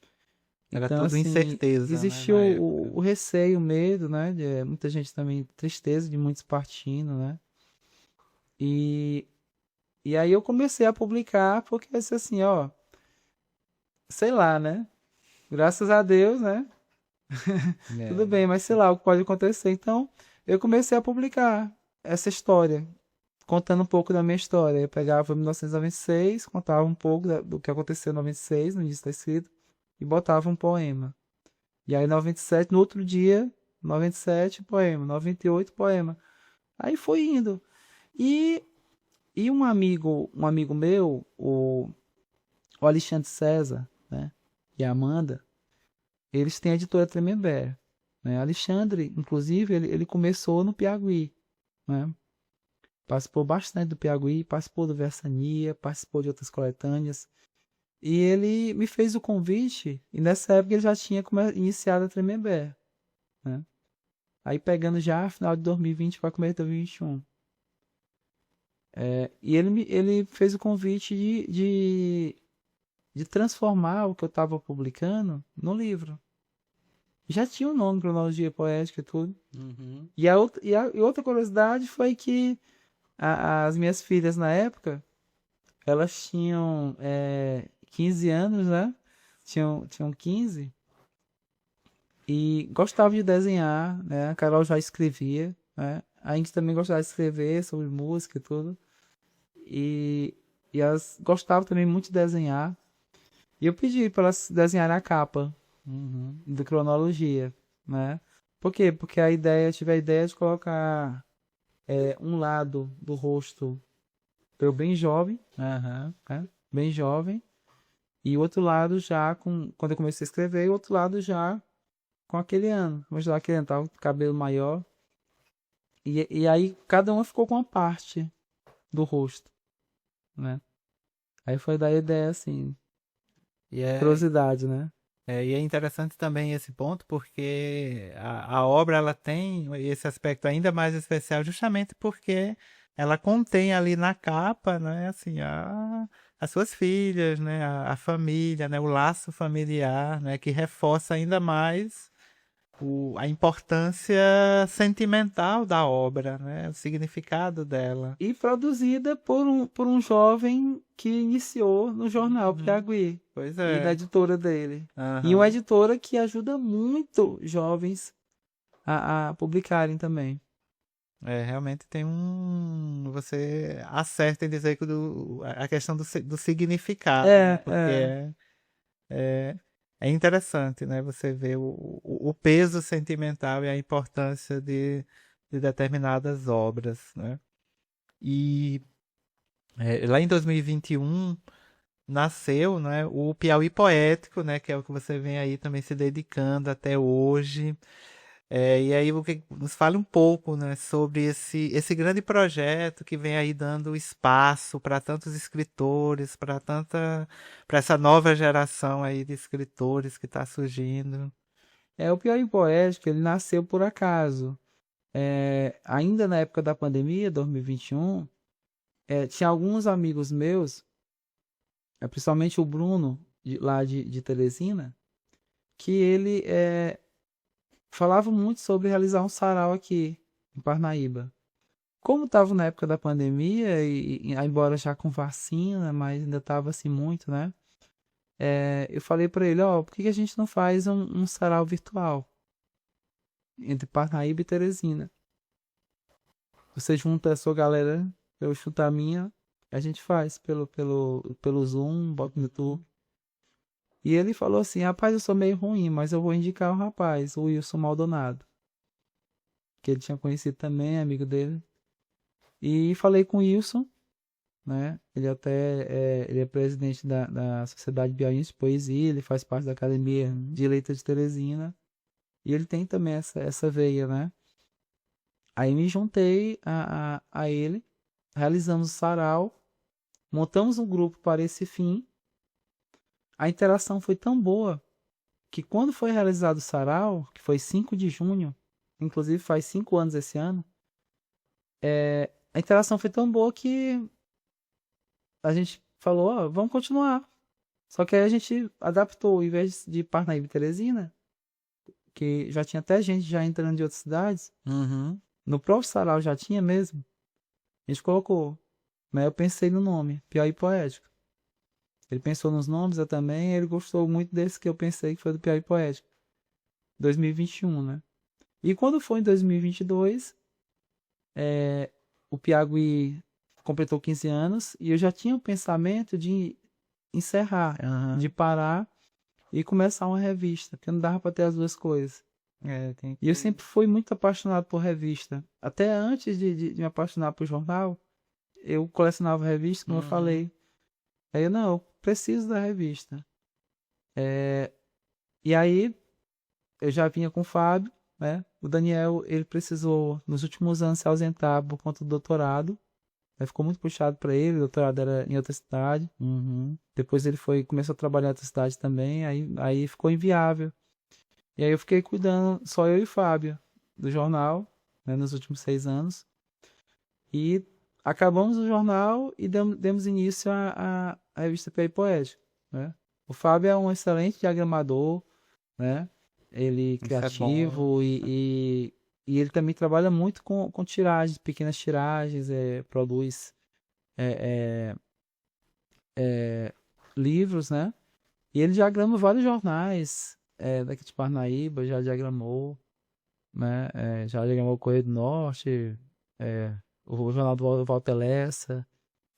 era Então tudo assim, incerteza, né, existiu na o época. receio, o medo, né? Muita gente também, tristeza de muitos partindo, né? E, e aí eu comecei a publicar porque eu disse assim, ó, sei lá, né? Graças a Deus, né? Tudo É, bem, mas sei lá o que pode acontecer. Então, eu comecei a publicar essa história, contando um pouco da minha história. Eu pegava 1996, contava um pouco do que aconteceu em 96, no início da escrita, e botava um poema. E aí, 97, no outro dia, 97, poema. 98, poema. Aí foi indo. E, e um amigo meu, o Alexandre César, né? E a Amanda, eles têm a editora Tremembé, né? Alexandre, inclusive, ele começou no Piauí, né? Participou bastante do Piauí, participou do Versania, participou de outras coletâneas. E ele me fez o convite, e nessa época ele já tinha iniciado a Tremembé, né? Aí pegando já final de 2020 para começo de 2021. E ele fez o convite de transformar o que eu estava publicando no livro. Já tinha um nome, cronologia poética e tudo. uhum. E outra curiosidade foi que as minhas filhas na época, elas tinham 15 anos, né? Tinham 15 e gostavam de desenhar, né? A Carol já escrevia, né? A gente também gostava de escrever sobre música e tudo. E, e elas gostavam também muito de desenhar. E eu pedi para elas desenharem a capa Uhum. do cronologia, né? Por quê? Porque eu tive a ideia de colocar um lado do rosto eu bem jovem, Aham. né? Bem jovem, e o outro lado já quando eu comecei a escrever, e o outro lado já com aquele ano. Vamos lá, aquele ano, tava com cabelo maior. E aí cada uma ficou com uma parte do rosto, né? Aí foi da ideia, assim, E é, curiosidade, né? e é interessante também esse ponto, porque a obra ela tem esse aspecto ainda mais especial, justamente porque ela contém ali na capa, né, assim, as suas filhas, né, a família, né, o laço familiar, né, que reforça ainda mais a importância sentimental da obra, né, o significado dela. E produzida por um jovem que iniciou no jornal Uhum. Piauí Pois e na é. editora dele. E uma Aham. editora que ajuda muito jovens a publicarem também. É, realmente tem Você acerta em dizer que a questão do significado, né? É, Porque é. é, é interessante, né? Você vê o peso sentimental e a importância de determinadas obras, né? E lá em 2021 nasceu, né, o Piauí Poético, né? Que é o que você vem aí também se dedicando até hoje. E aí, nos fale um pouco, né, sobre esse grande projeto que vem aí dando espaço para tantos escritores, para essa nova geração aí de escritores que está surgindo. O Piauí Poético, ele nasceu por acaso. Ainda na época da pandemia, 2021, tinha alguns amigos meus, principalmente o Bruno, lá de Teresina, que ele falava muito sobre realizar um sarau aqui em Parnaíba. Como estava na época da pandemia, embora já com vacina, mas ainda estava assim muito, né? Eu falei para ele, ó, por que que a gente não faz um sarau virtual entre Parnaíba e Teresina? Você junta a sua galera, eu chuto a minha, a gente faz pelo Zoom, bota no YouTube. E ele falou assim, rapaz, eu sou meio ruim, mas eu vou indicar um rapaz, o Wilson Maldonado. que ele tinha conhecido também, amigo dele. E falei com o Wilson, né? Ele é presidente da Sociedade Piauiense de Poesia, ele faz parte da Academia de Letras de Teresina. E ele tem também essa veia, né? Aí me juntei a ele, realizamos o sarau, montamos um grupo para esse fim. A interação foi tão boa que quando foi realizado o sarau, que foi 5 de junho, inclusive faz 5 anos esse ano, a interação foi tão boa que a gente falou, ó, vamos continuar. Só que aí a gente adaptou, em vez de Parnaíba e Teresina, que já tinha até gente já entrando de outras cidades, Uhum. no próprio sarau já tinha mesmo, a gente colocou. Mas eu pensei no nome, Piauí Poético. Ele pensou nos nomes, eu também, e ele gostou muito desse que eu pensei que foi do Piauí Poético. 2021, né? E quando foi em 2022, o Piauí completou 15 anos e eu já tinha o pensamento de encerrar, Aham. de parar e começar uma revista, porque não dava para ter as duas coisas. Tem E eu que... sempre fui muito apaixonado por revista. Até antes de me apaixonar por jornal, eu colecionava revista, como eu falei. Aí eu, não, eu preciso da revista. E aí eu já vinha com o Fábio, né? O Daniel, ele precisou, nos últimos anos, se ausentar por conta do doutorado. Aí ficou muito puxado para ele, o doutorado era em outra cidade. Uhum. Depois ele começou a trabalhar em outra cidade também, aí ficou inviável. E aí eu fiquei cuidando, só eu e o Fábio, do jornal, né, nos últimos 6 anos. E acabamos o jornal e demos início à revista Piauí Poético, né? O Fábio é um excelente diagramador, né? Ele Isso é bom. criativo e ele também trabalha muito com tiragens, pequenas tiragens, produz é, livros, né? E ele diagrama vários jornais daqui de Parnaíba, já diagramou, né? Já diagramou o Correio do Norte, o Jornal do Walter Lessa,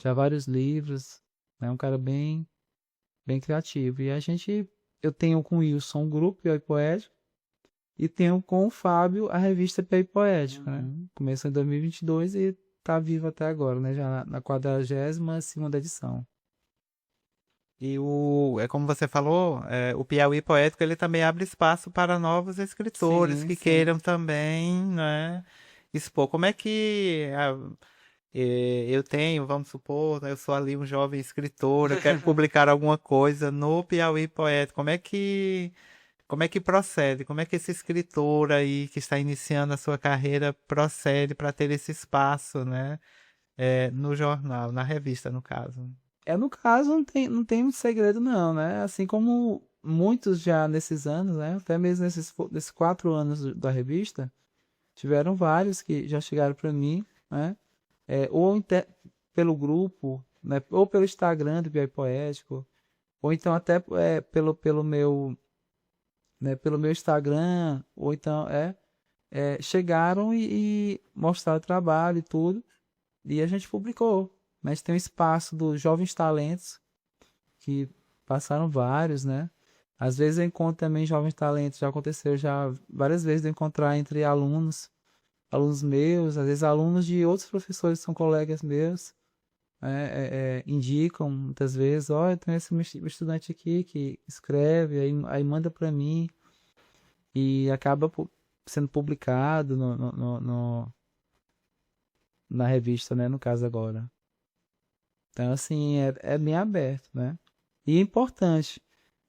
já vários livros, né? Um cara bem criativo. E eu tenho com o Wilson um grupo Piauí Poético e tenho com o Fábio a revista Piauí Poético, né? Começou em 2022 e tá vivo até agora, né? Já na 42ª edição. E é como você falou, o Piauí Poético ele também abre espaço para novos escritores Sim, que sim. queiram também, né, expor. Como é que eu tenho, vamos supor, né, eu sou ali um jovem escritor, eu quero publicar alguma coisa no Piauí Poético. Como é que procede? Como é que esse escritor aí que está iniciando a sua carreira procede para ter esse espaço, né, no jornal, na revista, no caso? No caso, não tem muito segredo, não, né? Assim como muitos já nesses anos, né? Até mesmo nesses 4 anos da revista, tiveram vários que já chegaram para mim, né? Ou pelo grupo, né? Ou pelo Instagram do Piauí Poético, ou então até pelo meu, né? Pelo meu Instagram, ou então chegaram e mostraram o trabalho e tudo, e a gente publicou. Mas tem um espaço dos jovens talentos que passaram vários, né? Às vezes eu encontro também jovens talentos, já aconteceu já várias vezes de eu encontrar entre alunos meus, às vezes alunos de outros professores que são colegas meus, indicam muitas vezes, olha, tem esse estudante aqui que escreve, aí manda para mim e acaba sendo publicado na revista, né, no caso agora. Então, assim, é bem aberto, né? E é importante,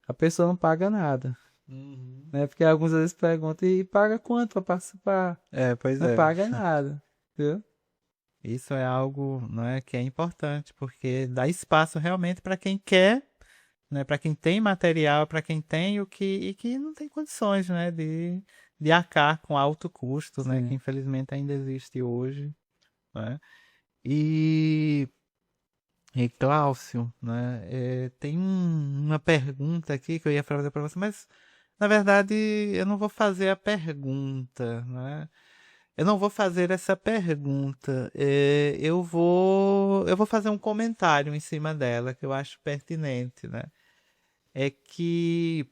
a pessoa não paga nada, Uhum. né? Porque algumas vezes perguntam, e paga quanto para participar? Pois Não é. paga nada, viu? Isso é algo, não é, que é importante, porque dá espaço realmente para quem quer, né, para quem tem material, para quem tem o que e que não tem condições, né, de arcar com alto custo, né, que Sim. infelizmente ainda existe hoje, né? E, e Cláudio, né, tem uma pergunta aqui que eu ia fazer para você, mas na verdade eu não vou fazer a pergunta, né? Eu não vou fazer essa pergunta. Eu vou fazer um comentário em cima dela que eu acho pertinente, né? É que,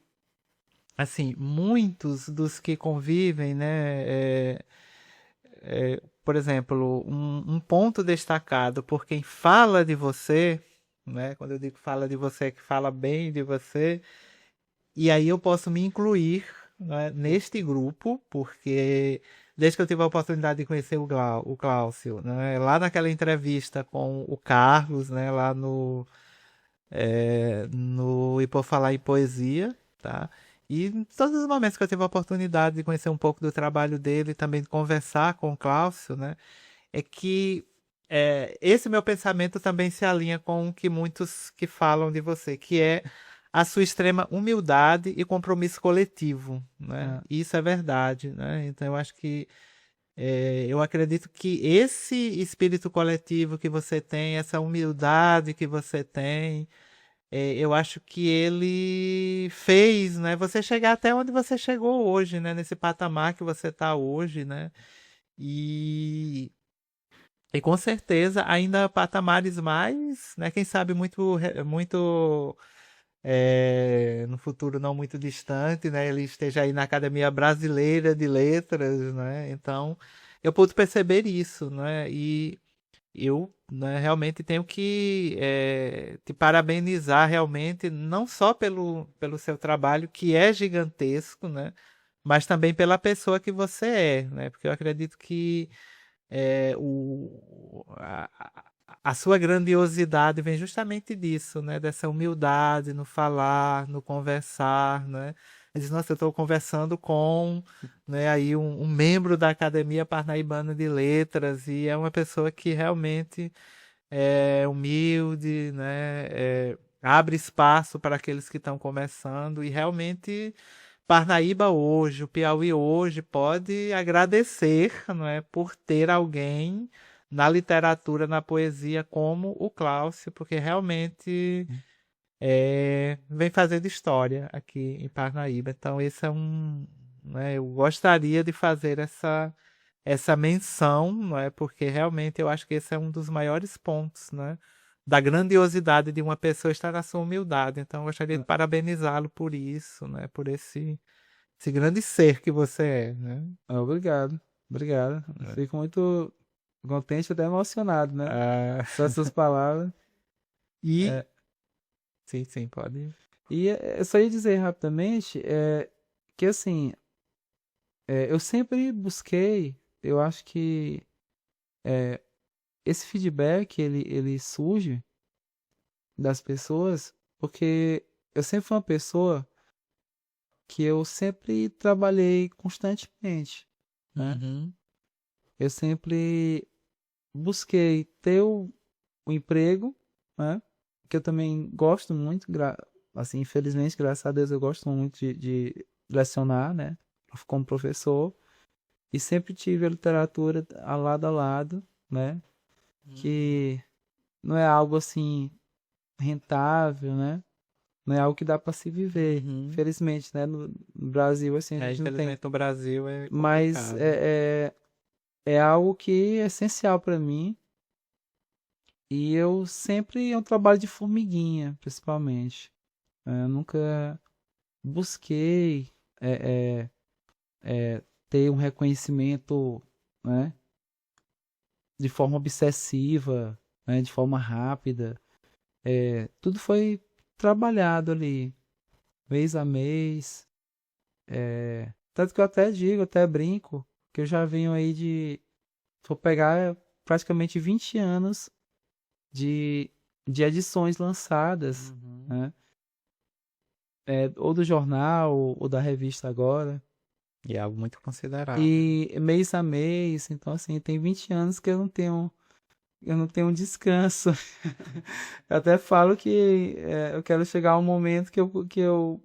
assim, muitos dos que convivem, né, por exemplo, um ponto destacado por quem fala de você, né? Quando eu digo fala de você, é que fala bem de você, e aí eu posso me incluir, né, neste grupo, porque desde que eu tive a oportunidade de conhecer o Cláudio, né, lá naquela entrevista com o Carlos, né, lá no E Por Falar em Poesia, tá? E em todos os momentos que eu tive a oportunidade de conhecer um pouco do trabalho dele, também de conversar com o Cláudio, né, é que esse meu pensamento também se alinha com o que muitos que falam de você, que é a sua extrema humildade e compromisso coletivo, né? É, Isso é verdade, né? Então eu acho que eu acredito que esse espírito coletivo que você tem, essa humildade que você tem, eu acho que ele fez, né, você chegar até onde você chegou hoje, né, nesse patamar que você está hoje, né? E com certeza ainda patamares mais, né? Quem sabe muito no futuro não muito distante, né? Ele esteja aí na Academia Brasileira de Letras, né? Então eu pude perceber isso, né? E eu, né, realmente tenho que te parabenizar realmente, não só pelo seu trabalho, que é gigantesco, né? Mas também pela pessoa que você é, né? Porque eu acredito que a sua grandiosidade vem justamente disso, né? Dessa humildade no falar, no conversar, né? Ele diz, nossa, eu estou conversando com, né, aí um membro da Academia Parnaibana de Letras e é uma pessoa que realmente é humilde, né? Abre espaço para aqueles que estão começando e realmente Parnaíba hoje, o Piauí hoje pode agradecer, não é, por ter alguém na literatura, na poesia como o Cláudio, porque realmente vem fazendo história aqui em Parnaíba. Então esse né, eu gostaria de fazer essa menção, não é, porque realmente eu acho que esse é um dos maiores pontos, né, da grandiosidade de uma pessoa estar na sua humildade. Então eu gostaria de parabenizá-lo por isso, né, por esse grande ser que você é, né? obrigado, obrigado. Eu fico muito contente, até emocionado, né? Ah, Só essas palavras. e É, sim, sim, pode. e eu só ia dizer rapidamente que assim, eu sempre busquei, eu acho que esse feedback ele surge das pessoas porque eu sempre fui uma pessoa que eu sempre trabalhei constantemente, né? Uhum, Eu sempre busquei ter o emprego, né? Que eu também gosto muito, assim, infelizmente, graças a Deus, eu gosto muito de lecionar, né? Como professor. E sempre tive a literatura a lado, né? uhum, Que não é algo assim rentável, né? Não é algo que dá para se viver. uhum. Infelizmente, né? No Brasil, assim, a gente não tem. Infelizmente no Brasil é Mas complicado. é algo que é essencial para mim. E eu sempre é um trabalho de formiguinha, principalmente. Eu nunca busquei é, ter um reconhecimento, né, de forma obsessiva, né, de forma rápida. Tudo foi trabalhado ali, mês a mês. Tanto que eu até digo, até brinco, que eu já venho aí vou pegar praticamente 20 anos de, de edições lançadas, Uhum. né? Ou do jornal, ou da revista agora. E é algo muito considerável. E mês a mês, então assim, tem 20 anos que eu não tenho um descanso. Eu até falo que eu quero chegar a um momento que eu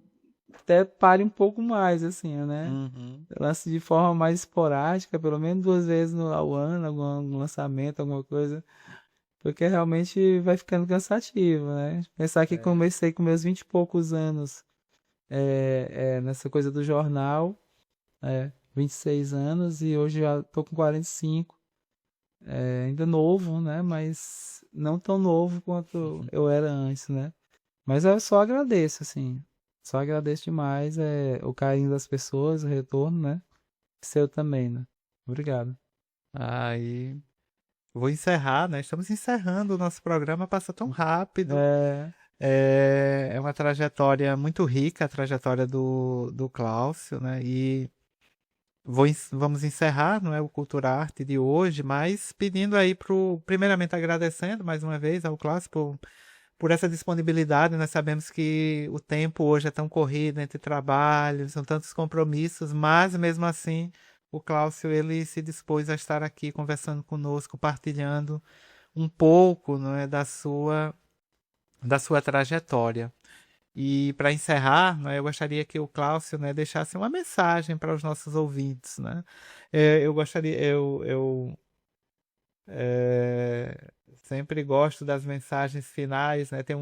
até pare um pouco mais, assim, né? Uhum. Eu lance de forma mais esporádica, pelo menos 2 vezes ao ano, algum lançamento, alguma coisa, porque realmente vai ficando cansativo, né? Pensar que É. comecei com meus 20 e poucos anos nessa coisa do jornal, 26 anos, e hoje já tô com 45. Ainda novo, né? Mas não tão novo quanto eu era antes, né? Mas eu só agradeço, assim. Só agradeço demais o carinho das pessoas, o retorno, né? Seu também, né? Obrigado. Aí vou encerrar, né? Estamos encerrando o nosso programa, passa tão rápido. É, É uma trajetória muito rica, a trajetória do Cláudio, né? E vamos encerrar, não é, o Cultura Arte de hoje, mas pedindo aí primeiramente agradecendo mais uma vez ao Cláudio por essa disponibilidade. Nós sabemos que o tempo hoje é tão corrido entre trabalhos, são tantos compromissos, mas mesmo assim o Cláudio ele se dispôs a estar aqui conversando conosco, partilhando um pouco, não é, da sua trajetória. E para encerrar, né, eu gostaria que o Cláudio, né, deixasse uma mensagem para os nossos ouvintes, né? Eu gostaria, sempre gosto das mensagens finais, né? Tem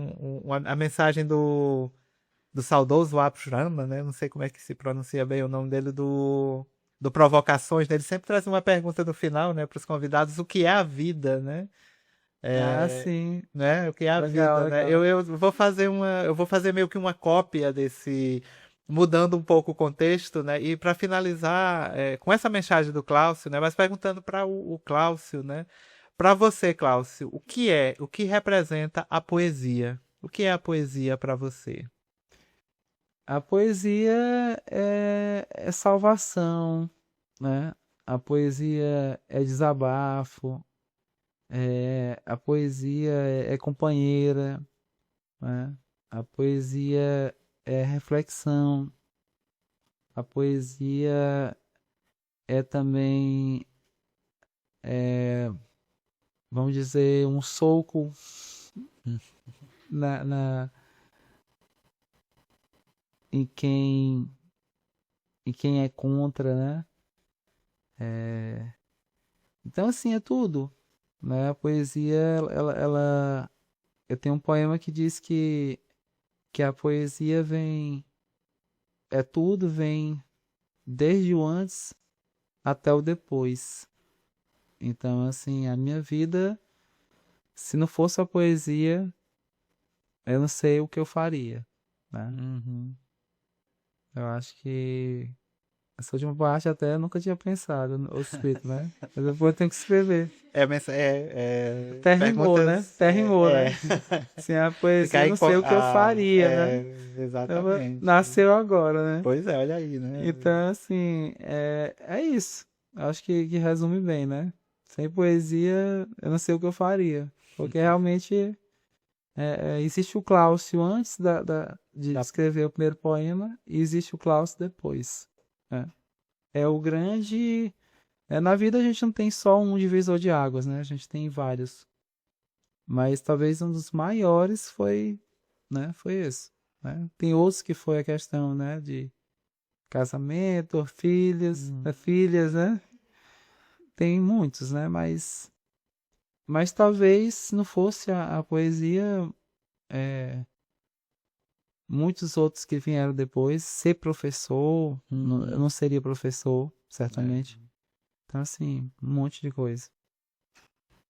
a mensagem do saudoso Apo Rama, né? Não sei como é que se pronuncia bem o nome dele, do Provocações, né? Ele sempre traz uma pergunta no final, né, para os convidados, o que é a vida, né? ah, É, sim. né? O que é a Legal, vida, né? legal. Eu vou fazer meio que uma cópia desse, mudando um pouco o contexto, né? E para finalizar, com essa mensagem do Cláudio, né? Mas perguntando para o Cláudio, né? Para você, Cláudio, o que representa a poesia? O que é a poesia para você? A poesia é salvação, né? A poesia é desabafo, a poesia é companheira, né? A poesia é reflexão, a poesia é também, vamos dizer, um soco na, na- em quem, em quem é contra, né? Então, assim, é tudo, né? A poesia, eu tenho um poema que diz que a poesia vem desde o antes até o depois. Então, assim, a minha vida, se não fosse a poesia, eu não sei o que eu faria, né? Uhum. Eu acho que essa última parte até eu nunca tinha pensado, ou escrito, né? Mas depois eu tenho que escrever. Até rimou, né? Perguntas. Até rimou, né? Sem a Ficar poesia, eu aí não sei o que eu faria, né? Então, exatamente. nasceu agora, né? Pois é, olha aí, né? Então, assim, é isso. Acho que resume bem, né? Sem poesia, eu não sei o que eu faria. Porque realmente existe o Cláudio antes de Da- escrever o primeiro poema e existe o Cláudio depois. Né? É o grande. Na vida a gente não tem só um divisor de águas, né? A gente tem vários. Mas talvez um dos maiores foi esse. Né? Tem outros que foi a questão, né? De casamento, filhos, Uhum. filhas, né? Tem muitos, né? Mas talvez se não fosse a poesia, é, muitos outros que vieram depois, ser professor, eu Uhum. não seria professor, É, certamente. Então, assim, um monte de coisa.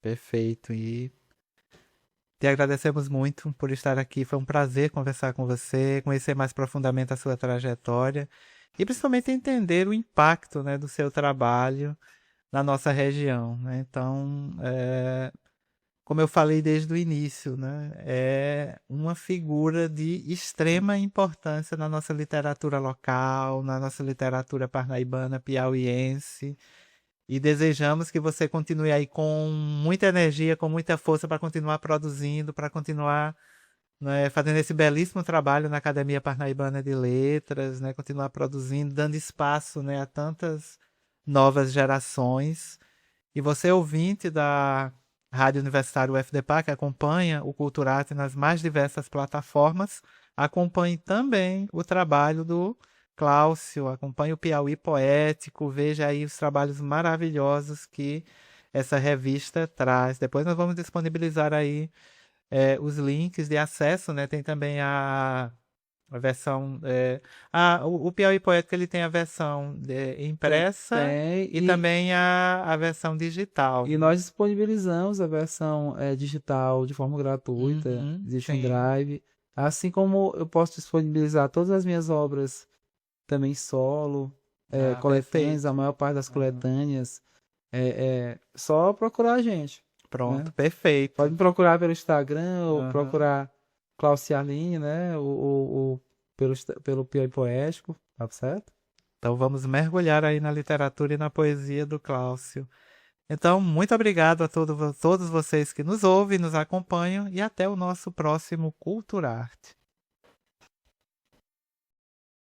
perfeito. E te agradecemos muito por estar aqui. Foi um prazer conversar com você, conhecer mais profundamente a sua trajetória e principalmente entender o impacto, né, do seu trabalho na nossa região, né? Então, como eu falei desde o início, né, é uma figura de extrema importância na nossa literatura local, na nossa literatura parnaibana, piauiense. E desejamos que você continue aí com muita energia, com muita força para continuar produzindo, para continuar, né, fazendo esse belíssimo trabalho na Academia Parnaibana de Letras, né, continuar produzindo, dando espaço, né, a tantas novas gerações. E você, ouvinte da Rádio Universitária UFDPA, que acompanha o Culturarte nas mais diversas plataformas, acompanhe também o trabalho do Cláudio, acompanhe o Piauí Poético, veja aí os trabalhos maravilhosos que essa revista traz. Depois nós vamos disponibilizar aí os links de acesso, né? Tem também a versão. O Piauí Poético ele tem a versão impressa Tem, e também a versão digital. e nós disponibilizamos a versão digital de forma gratuita, Uhum, existe um sim. drive. Assim como eu posso disponibilizar todas as minhas obras também solo, Ah, coletâneas, perfeito. a maior parte das Uhum. coletâneas. É só procurar a gente, Pronto, né? perfeito. Pode me procurar pelo Instagram ou Aham. procurar Klaus Cialini, né? Pelo Piauí Poético, tá certo? Então vamos mergulhar aí na literatura e na poesia do Cláudio. Então, muito obrigado a todos vocês que nos ouvem, nos acompanham e até o nosso próximo Cultura Arte.